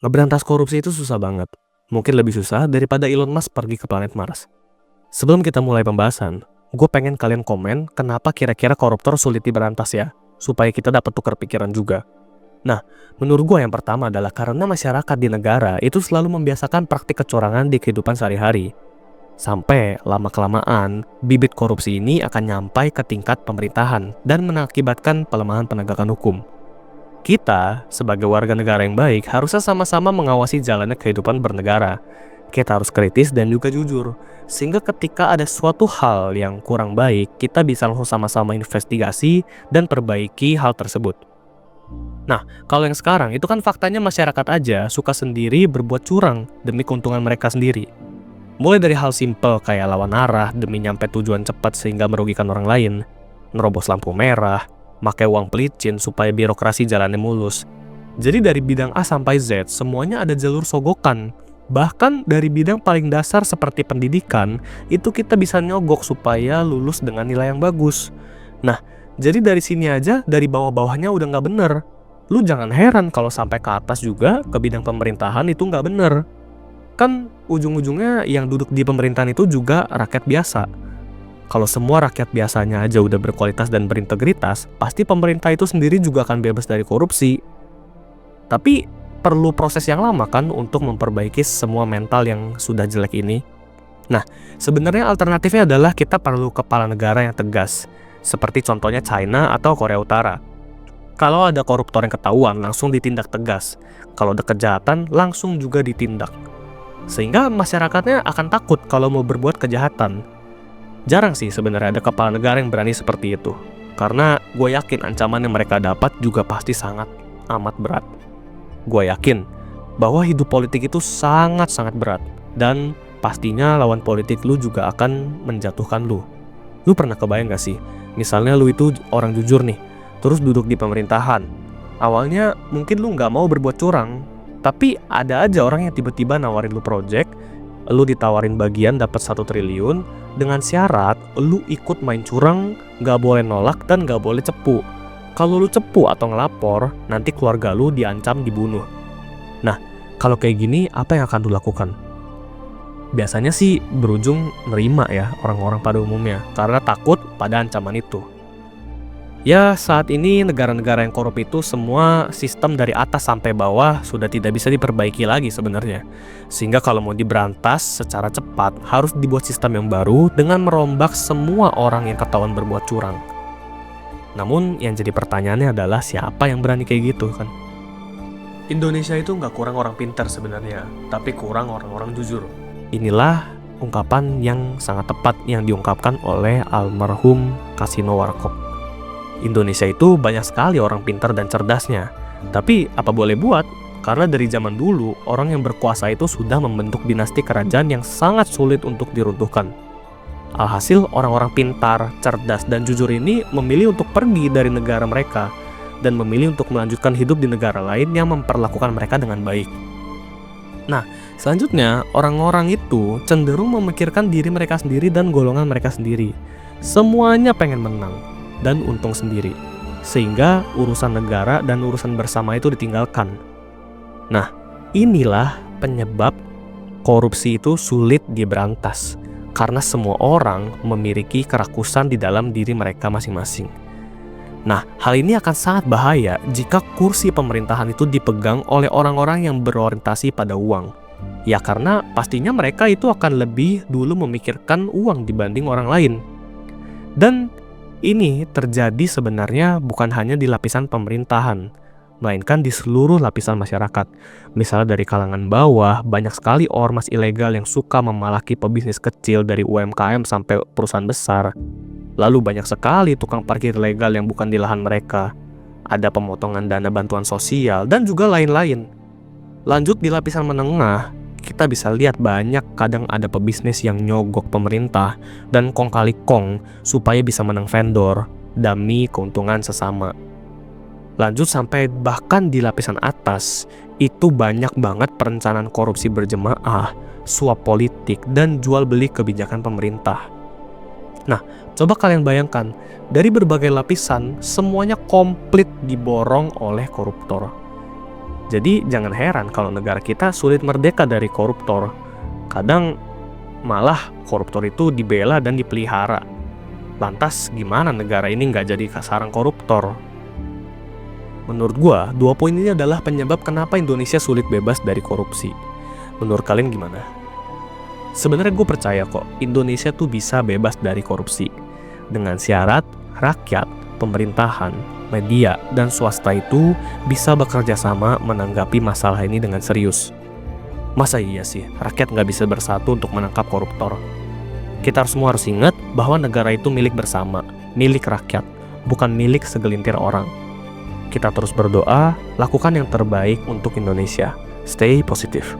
Ngeberantas korupsi itu susah banget. Mungkin lebih susah daripada Elon Musk pergi ke planet Mars. Sebelum kita mulai pembahasan, gue pengen kalian komen kenapa kira-kira koruptor sulit diberantas ya, supaya kita dapat tukar pikiran juga. Nah, menurut gue yang pertama adalah karena masyarakat di negara itu selalu membiasakan praktik kecurangan di kehidupan sehari-hari. Sampai lama-kelamaan, bibit korupsi ini akan nyampai ke tingkat pemerintahan dan mengakibatkan pelemahan penegakan hukum. Kita, sebagai warga negara yang baik, harusnya sama-sama mengawasi jalannya kehidupan bernegara. Kita harus kritis dan juga jujur, sehingga ketika ada suatu hal yang kurang baik, kita bisa langsung sama-sama investigasi dan perbaiki hal tersebut. Nah, kalau yang sekarang, itu kan faktanya masyarakat aja suka sendiri berbuat curang demi keuntungan mereka sendiri. Mulai dari hal simpel kayak lawan arah demi nyampe tujuan cepat sehingga merugikan orang lain, nerobos lampu merah, pakai uang pelicin supaya birokrasi jalannya mulus. Jadi dari bidang A sampai Z, semuanya ada jalur sogokan. Bahkan dari bidang paling dasar seperti pendidikan, itu kita bisa nyogok supaya lulus dengan nilai yang bagus. Nah, jadi dari sini aja, dari bawah-bawahnya udah nggak bener. Lu jangan heran kalau sampai ke atas juga, ke bidang pemerintahan itu nggak bener. Kan ujung-ujungnya yang duduk di pemerintahan itu juga rakyat biasa. Kalau semua rakyat biasanya aja udah berkualitas dan berintegritas, pasti pemerintah itu sendiri juga akan bebas dari korupsi. Tapi perlu proses yang lama kan untuk memperbaiki semua mental yang sudah jelek ini. Nah, sebenarnya alternatifnya adalah kita perlu kepala negara yang tegas, seperti contohnya China atau Korea Utara. Kalau ada koruptor yang ketahuan, langsung ditindak tegas. Kalau ada kejahatan, langsung juga ditindak. Sehingga masyarakatnya akan takut kalau mau berbuat kejahatan. Jarang sih sebenarnya ada kepala negara yang berani seperti itu. Karena gue yakin ancaman yang mereka dapat juga pasti sangat amat berat. Gue yakin bahwa hidup politik itu sangat-sangat berat. Dan pastinya lawan politik lu juga akan menjatuhkan lu. Lu pernah kebayang gak sih? Misalnya lu itu orang jujur nih, terus duduk di pemerintahan. Awalnya mungkin lu gak mau berbuat curang, tapi ada aja orang yang tiba-tiba nawarin lu project, lu ditawarin bagian dapat 1 triliun, dengan syarat lu ikut main curang, gak boleh nolak dan gak boleh cepu. Kalau lu cepu atau ngelapor, nanti keluarga lu diancam dibunuh. Nah, kalau kayak gini apa yang akan lu lakukan? Biasanya sih berujung nerima ya orang-orang pada umumnya, karena takut pada ancaman itu. Ya, saat ini negara-negara yang korup itu semua sistem dari atas sampai bawah sudah tidak bisa diperbaiki lagi sebenarnya. Sehingga kalau mau diberantas secara cepat, harus dibuat sistem yang baru dengan merombak semua orang yang ketahuan berbuat curang. Namun yang jadi pertanyaannya adalah siapa yang berani kayak gitu kan? Indonesia itu nggak kurang orang pintar sebenarnya, tapi kurang orang-orang jujur. Inilah ungkapan yang sangat tepat yang diungkapkan oleh almarhum Kasino Warkop. Indonesia itu banyak sekali orang pintar dan cerdasnya. Tapi apa boleh buat? Karena dari zaman dulu, orang yang berkuasa itu sudah membentuk dinasti kerajaan yang sangat sulit untuk diruntuhkan. Alhasil orang-orang pintar, cerdas, dan jujur ini memilih untuk pergi dari negara mereka dan memilih untuk melanjutkan hidup di negara lain yang memperlakukan mereka dengan baik. Nah, selanjutnya orang-orang itu cenderung memikirkan diri mereka sendiri dan golongan mereka sendiri. Semuanya pengen menang dan untung sendiri, sehingga urusan negara dan urusan bersama itu ditinggalkan. Nah, inilah penyebab korupsi itu sulit diberantas, karena semua orang memiliki kerakusan di dalam diri mereka masing-masing. Nah, hal ini akan sangat bahaya jika kursi pemerintahan itu dipegang oleh orang-orang yang berorientasi pada uang. Ya karena pastinya mereka itu akan lebih dulu memikirkan uang dibanding orang lain. Dan ini terjadi sebenarnya bukan hanya di lapisan pemerintahan, melainkan di seluruh lapisan masyarakat. Misalnya dari kalangan bawah, banyak sekali ormas ilegal yang suka memalaki pebisnis kecil dari UMKM sampai perusahaan besar. Lalu banyak sekali tukang parkir ilegal yang bukan di lahan mereka. Ada pemotongan dana bantuan sosial, dan juga lain-lain. Lanjut di lapisan menengah, kita bisa lihat banyak kadang ada pebisnis yang nyogok pemerintah dan kong kali kong supaya bisa menang vendor demi keuntungan sesama. Lanjut sampai bahkan di lapisan atas, itu banyak banget perencanaan korupsi berjemaah, suap politik, dan jual beli kebijakan pemerintah. Nah, coba kalian bayangkan, dari berbagai lapisan, semuanya komplit diborong oleh koruptor. Jadi jangan heran kalau negara kita sulit merdeka dari koruptor. Kadang malah koruptor itu dibela dan dipelihara. Lantas gimana negara ini nggak jadi sarang koruptor? Menurut gua, 2 poin ini adalah penyebab kenapa Indonesia sulit bebas dari korupsi. Menurut kalian gimana? Sebenarnya gue percaya kok, Indonesia tuh bisa bebas dari korupsi. Dengan syarat, rakyat, pemerintahan, media, dan swasta itu bisa bekerja sama menanggapi masalah ini dengan serius. Masa iya sih, rakyat nggak bisa bersatu untuk menangkap koruptor? Kita semua harus ingat bahwa negara itu milik bersama, milik rakyat, bukan milik segelintir orang. Kita terus berdoa, lakukan yang terbaik untuk Indonesia. Stay positif.